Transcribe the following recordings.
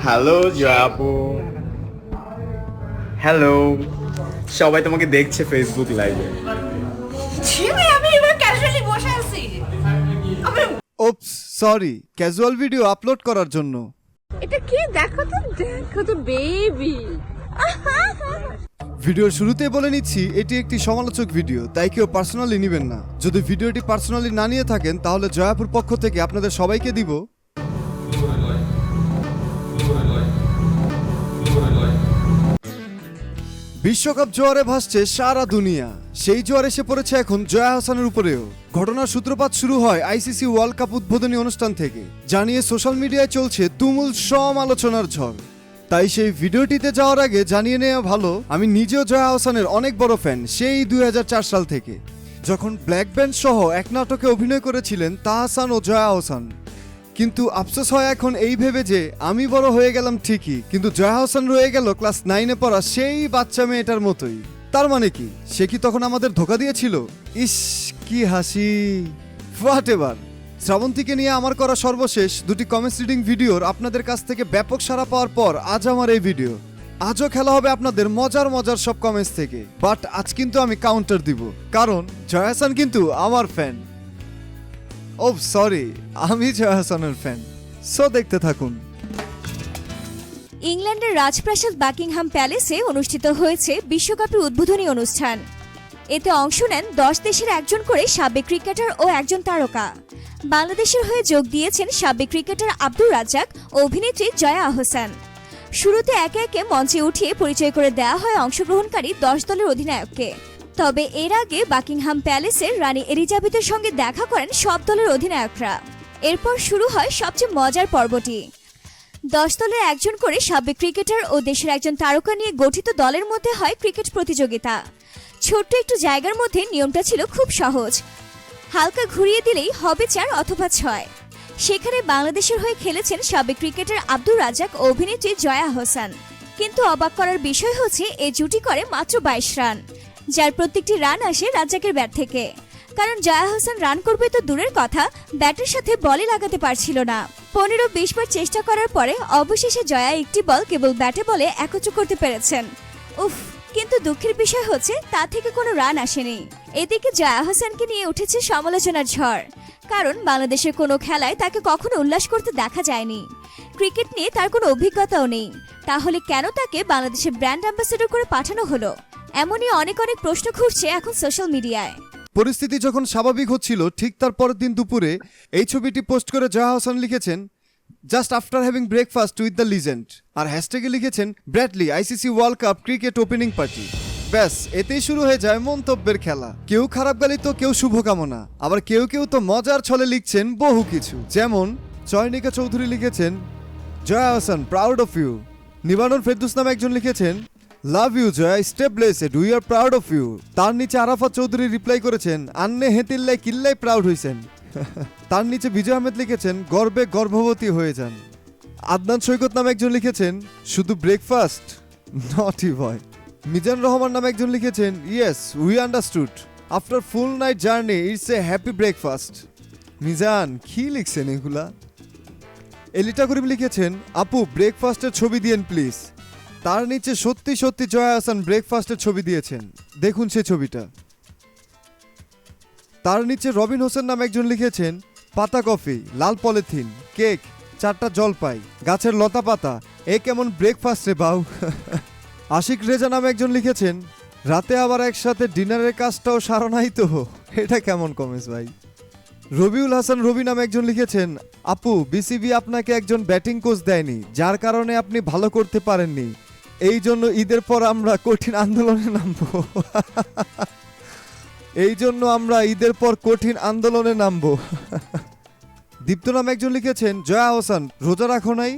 Hello Jaya আপু। Hello, সবাই তোমাকে দেখছে ফেসবুক লাইভে। আমি এবার ক্যাজুয়ালি বসে আছি। ওপস, সরি, ক্যাজুয়াল ভিডিও আপলোড করার জন্য। এটা কি? দেখো তো বেবি। ভিডিওর শুরুতেই বলে নিচ্ছি এটি একটি সমালোচক ভিডিও, তাই কেউ পার্সোনালি নেবেন না। যদি ভিডিওটি পার্সোনালি না নিয়ে থাকেন তাহলে জয়াপুর পক্ষ থেকে আপনাদের সবাইকে দিব বিশ্বকাপ জোয়ারে ভাসছে সারা দুনিয়া। সেই জোয়ার এসে পড়েছে এখন জয়া হাসানের উপরেও। ঘটনার সূত্রপাত শুরু হয় আইসিসি ওয়ার্ল্ড কাপ উদ্বোধনী অনুষ্ঠান থেকে, জানিয়ে সোশ্যাল মিডিয়ায় চলছে তুমুল সমালোচনার ঝড়। তাই সেই ভিডিওটিতে যাওয়ার আগে জানিয়ে নেওয়া ভালো, আমি নিজেও জয়া হাসানের অনেক বড় ফ্যান, সেই 2004 সাল থেকে, যখন ব্ল্যাক ব্যান্ড সহ এক নাটকে অভিনয় করেছিলেন তাহসান ও জয়া হাসান। কিন্তু আফসোস হয় এখন এই ভেবে যে আমি বড় হয়ে গেলাম ঠিকই, কিন্তু জয়া হাসান রয়ে গেল ক্লাস 9-এ পড়া সেই বাচ্চা মেয়েটার মতোই। তার মানে কি, সে কি তখন আমাদের ধোকা দিয়েছিল? ইস, কি হাসি। What ever. শ্রাবন্তীকে নিয়ে আমার করা সর্বশেষ দুটি কমেন্টস রিডিং ভিডিওর আপনাদের কাছ থেকে ব্যাপক সাড়া পাওয়ার পর আজ আমার এই ভিডিও। আজও খেলা হবে আপনাদের মজার মজার সব কমেন্টস থেকে, বাট আজ কিন্তু আমি কাউন্টার দিব, কারণ জয়া হাসান কিন্তু আমার ফ্যান। ও সরি, আমি জয়া হাসানের ফ্যান। সো দেখতে থাকুন। ইংল্যান্ডের রাজপ্রাসাদ বাকিংহাম প্যালেসে অনুষ্ঠিত হয়েছে বিশ্বকাপের উদ্বোধনী অনুষ্ঠান। এতে অংশ নেন 10 দেশের একজন করে সাবেক ক্রিকেটার ও একজন তারকা। বাংলাদেশের হয়ে যোগ দিয়েছেন সাবেক ক্রিকেটার আব্দুর রাজ্জাক ও অভিনেত্রী জয়া আহসান। শুরুতে একে একে মঞ্চে উঠিয়ে পরিচয় করে দেওয়া হয় অংশগ্রহণকারী 10 দলের অধিনায়ককে। তবে এর আগে বাকিংহাম প্যালেসের রানী এলিজাবেথের সঙ্গে দেখা করেন সব দলের অধিনায়করা। এরপর শুরু হয় সবচেয়ে মজার পর্বটি। 10 দলের একজন করে সাবেক ক্রিকেটার ও দেশের একজন তারকা নিয়ে গঠিত দলের মধ্যে হয় ক্রিকেট প্রতিযোগিতা। ছোট্ট একটু জায়গার মধ্যে নিয়মটা ছিল খুব সহজ, হালকা ঘুরিয়ে দিলেই হবে 4 অথবা 6। সেখানে বাংলাদেশের হয়ে খেলেছেন সাবেক ক্রিকেটার আব্দুর রাজ্জাক ও অভিনেত্রী জয়া আহসান। কিন্তু অবাক করার বিষয় হচ্ছে এই জুটি করে মাত্র 22 রান, যার প্রত্যেকটি রান আসে রাজ্জাকের ব্যাট থেকে। কারণ জয়া আহসান রান করবে তো দূরের কথা, ব্যাটের সাথে বলই লাগাতে পারছিল না। 15-20 বার চেষ্টা করার পরে অবশেষে জয়া একটি বল কেবল ব্যাটে বলে একত্র করতে পেরেছেন। উফ, কিন্তু দুঃখের বিষয় হচ্ছে তা থেকে কোনো রান আসেনি। এদিকে জয়া আহসানকে নিয়ে উঠেছে সমালোচনার ঝড়, কারণ বাংলাদেশের কোনো খেলায় তাকে কখনো উল্লাস করতে দেখা যায়নি। ক্রিকেট নিয়ে তার কোনো অভিজ্ঞতাও নেই, তাহলে কেন তাকে বাংলাদেশের ব্র্যান্ড অ্যাম্বাসেডর করে পাঠানো হলো? এমনই অনেক প্রশ্ন ঘুরছে এখন সোশ্যাল মিডিয়ায়। পরিস্থিতি যখন স্বাভাবিক হচ্ছিল ঠিক তার পরের দিন দুপুরে এই ছবিটি পোস্ট করে জয়া হাসান লিখেছেন, just after having breakfast with the legend, আর হ্যাশট্যাগে লিখেছেন Bradley ICC world cup cricket opening party. ব্যাস, এতেই শুরু হয়ে যায় মন্তব্যের খেলা। কেউ খারাপ গালি তো কেউ শুভকামনা, আবার কেউ কেউ তো মজার ছলে লিখছেন বহু কিছু। যেমন চয়নিকা চৌধুরী লিখেছেন, Joya Hasan proud of you. Nibaran Ferdous নামে একজন লিখেছেন, love you Joya, stay blessed, we are proud of you. তার নিচে আরাফাত চৌধুরী রিপ্লাই করেছেন, আন্নে হেতিল্লাই কিল্লাই প্রাউড হইছেন। তার নিচে বিজয় আহমেদ লিখেছেন, গর্বে গর্ভবতী হয়ে যান। আদনান সৈকত নামে একজন লিখেছেন, শুধু ব্রেকফাস্ট, নটি বয়। মিজান রহমান নামে একজন লিখেছেন, yes we understood, after full night journey it's a happy breakfast. Mizan কি লিখছেন এগুলা? এলিটা করিম লিখেছেন, আপু ব্রেকফাস্টের ছবি দিয়েন প্লিজ। তার নিচে সত্যি সত্যি জয়া হাসান ব্রেকফাস্টের ছবি দিয়েছেন, দেখুন সেই ছবিটা। তার নিচে রবিন হোসেন নামে একজন লিখেছেন, পাতা কফি, লাল পলিথিন, কেক, 4টা জলপাই, গাছের লতা পাতা, এ কেমন ব্রেকফাস্ট রে বাউ। আশিক রেজা নামে একজন লিখেছেন, রাতে আবার একসাথে ডিনারের কাজটাও সারা নাই তো, এটা কেমন কমেন্টস ভাই। রবিউল হাসান রবি নামে একজন লিখেছেন, আপু বিসিবি আপনাকে একজন ব্যাটিং কোচ দেয়নি, যার কারণে আপনি ভালো করতে পারেননি, এই জন্য ঈদের পর আমরা কঠিন আন্দোলনে নামবো। এই জন্য আমরা ঈদের পর কঠিন আন্দোলনে নামবো। দীপ্ত নামে একজন লিখেছেন, জয়া আহসান রোজা রাখো নাই।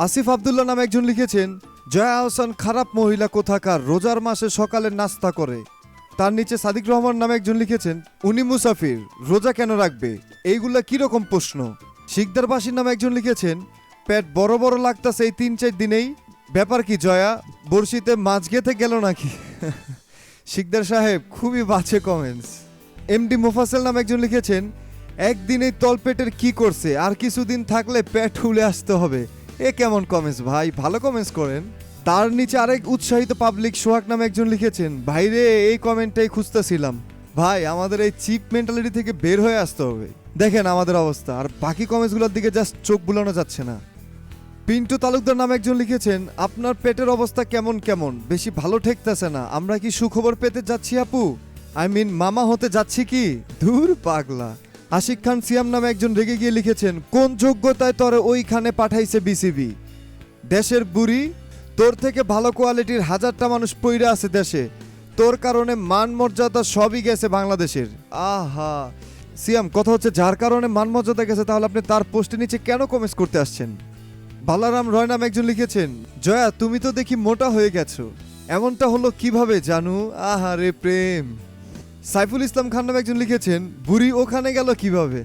আসিফ আব্দুল্লাহ নামে একজন লিখেছেন, জয়া আহসান খারাপ মহিলা কোথাকার, রোজার মাসে সকালে নাস্তা করে। তার নিচে সাদিক রহমান নামে একজন লিখেছেন, উনি মুসাফির, রোজা কেন রাখবে, এইগুলা কিরকম প্রশ্ন। শিকদার বাসির নামে একজন লিখেছেন, পেট বড় বড় লাগতাছে এই 3-4 দিনেই, ব্যাপার কি জয়া, বড়শিতে মাছ গেতে গেল নাকি? শিকদার সাহেব খুবই বাজে কমেন্টস। এমডি মোফাসেল নামে একজন লিখেছেন, একদিনেই তলপেটের কি করছে, আর কিছুদিন থাকলে পেট হুলে আসতে হবে, এ কেমন কমেন্টস ভাই, ভালো কমেন্টস করেন। তার নিচে আরেক উৎসাহিত পাবলিক সোহাগ নামে একজন লিখেছেন, ভাইরে এই কমেন্টটাই খুঁজতেছিলাম। ভাই আমাদের এই চিপ মেন্টালিটি থেকে বের হয়ে আসতে হবে। দেখেন আমাদের অবস্থা, আর বাকি কমেন্টসগুলোর দিকে জাস্ট চোখ বুলানো যাচ্ছে না। পিন্টু তালুকদার নামে একজন লিখেছেন, আপনার পেটের অবস্থা কেমন কেমন, বেশি ভালো ঠেকতেছে না, আমরা কি সুখবর পেতে যাচ্ছি আপু? আই মিন মামা হতে যাচ্ছি কি? ধুর পাগলা। আশিক খান সিয়াম নামে একজন রেগে গিয়ে লিখেছেন, কোন যোগ্যতায় তোরে ওইখানে পাঠাইছে বিসিবি? দেশের বুড়ি, তোর থেকে ভালো কোয়ালিটির হাজারটা মানুষ পইরা আছে দেশে, তোর কারণে মান মর্যাদা সবই গেছে বাংলাদেশের। আহা সিয়াম, কথা হচ্ছে যার কারণে মান মর্যাদা গেছে, তাহলে আপনি তার পোস্টের নিচে কেন কমেন্টস করতে আসছেন? বালারাম রয় নামে একজন লিখেছেন, জয়া তুমি তো দেখি মোটা হয়ে গেছো, এমনটা হলো কিভাবে জানু? আহা রে প্রেম। সাইফুল ইসলাম খান নামে একজন লিখেছেন, বুড়ি ওখানে গেল কিভাবে?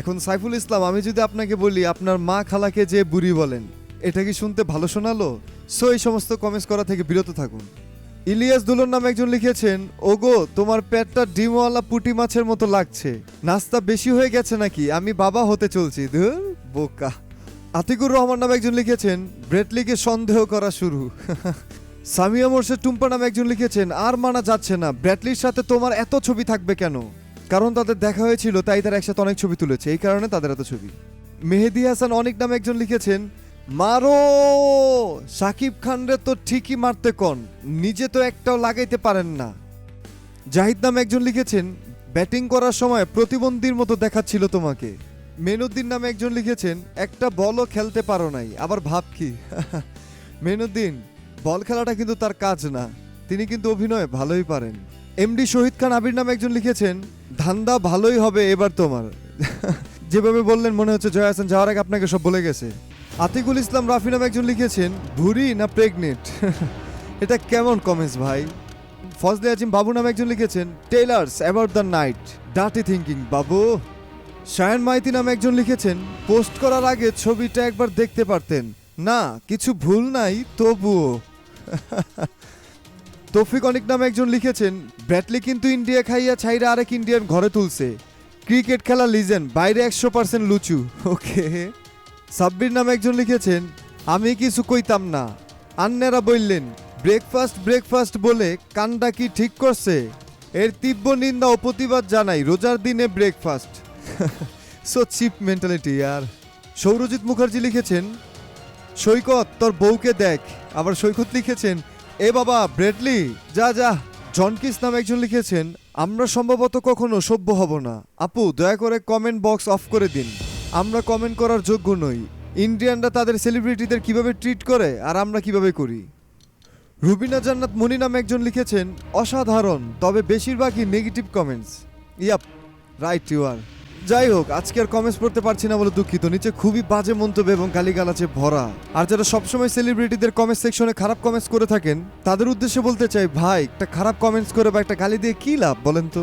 এখন সাইফুল ইসলাম, আমি যদি আপনাকে বলি আপনার মা খালাকে যে বুড়ি বলেন, এটা কি শুনতে ভালো শোনালো? সো এই সমস্ত কমেন্টস করা থেকে বিরত থাকুন। ইলিয়াস দুলন নামে একজন লিখেছেন, ওগো তোমার পেটটা ডিমওয়ালা পুঁটি মাছের মতো লাগছে, নাস্তা বেশি হয়ে গেছে নাকি? আমি বাবা হতে চলছি। ধুর বোকা। আতিকুর রহমান নামে একজন লিখেছেন, ব্রেটলিকে সন্দেহ করা শুরু। সামিয়া মোর্শেদ টুম্পা নামে একজন লিখেছেন, আর মানা যাচ্ছে না, ব্র্যাডলির সাথে তোমার এত ছবি থাকবে কেন? কারণ তাদের দেখা হয়েছিল, তাই তারা একসাথে অনেক ছবি তুলেছে, এই কারণে তাদের এত ছবি। মেহেদি হাসান অনেক নামে একজন লিখেছেন, মারো সাকিব খানরে তো ঠিকই মারতে কন, নিজে তো একটাও লাগাইতে পারেন না। জাহিদ নামে একজন লিখেছেন, ব্যাটিং করার সময় প্রতিবন্ধীর মতো দেখাচ্ছিল তোমাকে। মেনুদ্দিন নামে একজন লিখেছেন, একটা বলও খেলতে পারো নাই, আবার ভাব কি? মেনুদ্দিন, বল খেলাটা কিন্তু তার কাজ না, তিনি কিন্তু অভিনয় ভালোই পারেন। এমডি শহীদ খান আবির নামে একজন লিখেছেন, ধান্দা ভালোই হবে এবার তোমার। যেভাবে বললেন মনে হচ্ছে জয়া হাসান যাওয়ার আগে আপনাকে সব বলে গেছে। আতিকুল ইসলাম রাফি নামে একজন লিখেছেন, ভুরি না প্রেগনেন্ট? এটা কেমন কমেন্টস ভাই? ফজলে আজিম বাবু নামে একজন লিখেছেন, tailors about the night, dirty thinking বাবু। শায়ান মাইতি নামে একজন লিখেছেন, পোস্ট করার আগে ছবিটা একবার দেখতে পারতেন না, কিছু ভুল নাই তবুও। তৌফিক অনিক নামে একজন লিখেছেন, ব্র্যাটলি কিন্তু ইন্ডিয়া খাইয়া ছাইরা আরেক ইন্ডিয়ান ঘরে তুলছে, ক্রিকেট খেলা লিজেন্ড, বাইরে 100% লুচু। ওকে। সাব্বির নামে একজন লিখেছেন, আমি কিছু কইতাম না, আন্নেরা বললেন ব্রেকফাস্ট ব্রেকফাস্ট বলে কানটা কি ঠিক করছে, এর তীব্র নিন্দা ও প্রতিবাদ জানাই, রোজার দিনে ব্রেকফাস্ট। সো চিপ মেন্টালিটি আর। সৌরজিৎ মুখার্জি লিখেছেন, সৈকত তোর বউকে দেখ। আবার সৈকত লিখেছেন, এ বাবা ব্রেডলি যা যা। জনকিস নামে একজন লিখেছেন, আমরা সম্ভবত কখনো সভ্য হব না, আপু দয়া করে কমেন্ট বক্স অফ করে দিন, আমরা কমেন্ট করার যোগ্য নই, ইন্ডিয়ানরা তাদের সেলিব্রিটিদের কিভাবে ট্রিট করে আর আমরা কিভাবে করি। রুবিনা জান্নাত মনি নামে একজন লিখেছেন, অসাধারণ, তবে বেশিরভাগই negative comments. Yup right you are. যাই হোক, আজকে আর কমেন্টস পড়তে পারছি না বলে দুঃখিত, নিচে খুবই বাজে মন্তব্য এবং গালিগালাজে ভরা। আর যারা সবসময় সেলিব্রিটিদের কমেন্ট সেকশনে খারাপ কমেন্টস করে থাকেন, তাদের উদ্দেশ্যে বলতে চাই, ভাই একটা খারাপ কমেন্টস করে বা একটা গালি দিয়ে কি লাভ বলেন তো?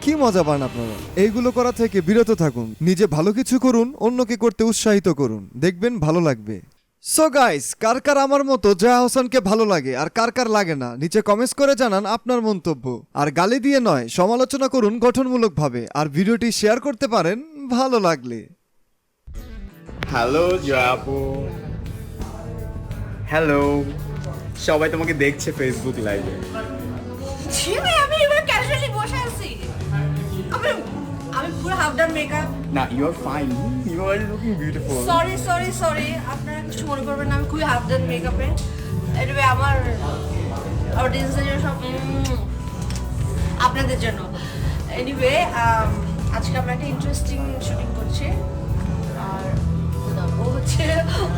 কি মজা পান আপনারা? এইগুলো করা থেকে বিরত থাকুন, নিজে ভালো কিছু করুন, অন্যকে করতে উৎসাহিত করুন, দেখবেন ভালো লাগবে। সো গাইস, কার কার আমার মতো জয়া হোসেনকে ভালো লাগে আর কার কার লাগে না, নিচে কমেন্টস করে জানান আপনার মন্তব্য। আর গালি দিয়ে নয়, সমালোচনা করুন গঠনমূলকভাবে, আর ভিডিওটি শেয়ার করতে পারেন ভালো লাগলে। হ্যালো জয়া আপু, হ্যালো, সবাই তোমাকে দেখছে ফেসবুক লাইভে। ছি ভাই, আমি এবার ক্যাজুয়ালি বসে আছি। আমি পুরো হাফ ডান মেকআপ। না, you are fine, you are looking beautiful. Sorry আপনারা কিছু মনে করবেন না, আমি খুবই হাফ ডান মেকআপে। এনিওয়ে আমার অডিয়েন্সের জন্য সব আপনাদের জন্য। এনিওয়ে আজকে আমরা একটা ইন্টারেস্টিং শুটিং করছি, আর ও হচ্ছে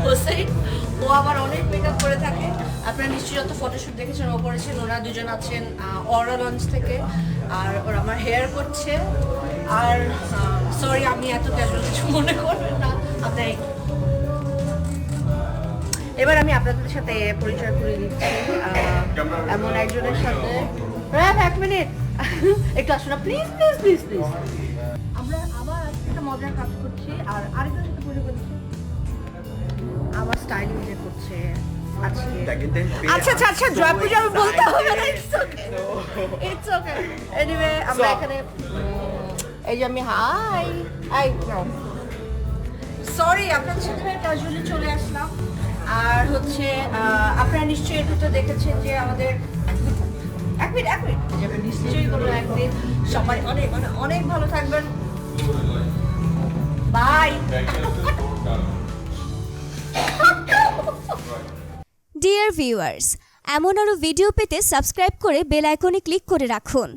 হোসেন, ও আবার অনেক মেকআপ করে থাকে। আপনারা নিশ্চয়ই যত ফটোশুট দেখেছেন ও করেছেন, ওরা দুজন আছেন অরা লঞ্চ থেকে, আর ওরা আমার হেয়ার করছে। আর সরি আমি এত ক্যাজুয়াল কিছু মনে করবেন না আপনার। এবার আমি আপনাদের সাথে পরিচয় করে দিচ্ছি এমন একজনের সাথে। এক মিনিট একটু আসুন না প্লিজ প্লিজ প্লিজ প্লিজ। আমরা আবার একটা মজার কাজ করছি, আর আরেকজনের সাথে পরিচয় করছি, আমার স্টাইলিং যে করছে আজকে। আচ্ছা জয় পূজা আমি বলতে হবে না, ইটস ওকে। এনিওয়ে আমরা এখানে এই যে আমি হাই সরি আপনাদের সাথে ক্যাজুয়ালি চলে আসলাম। আর হচ্ছে আপনারা নিশ্চয়ই এটা দেখেছেন যে আমাদের এক মিনিট যাবে নিশ্চয়ই কোনো একদিন সবাই অনেক মানে অনেক ভালো থাকবেন। বাই। ডিয়ার ভিউয়ার্স, এমন আরও ভিডিও পেতে সাবস্ক্রাইব করে বেল আইকনে ক্লিক করে রাখুন।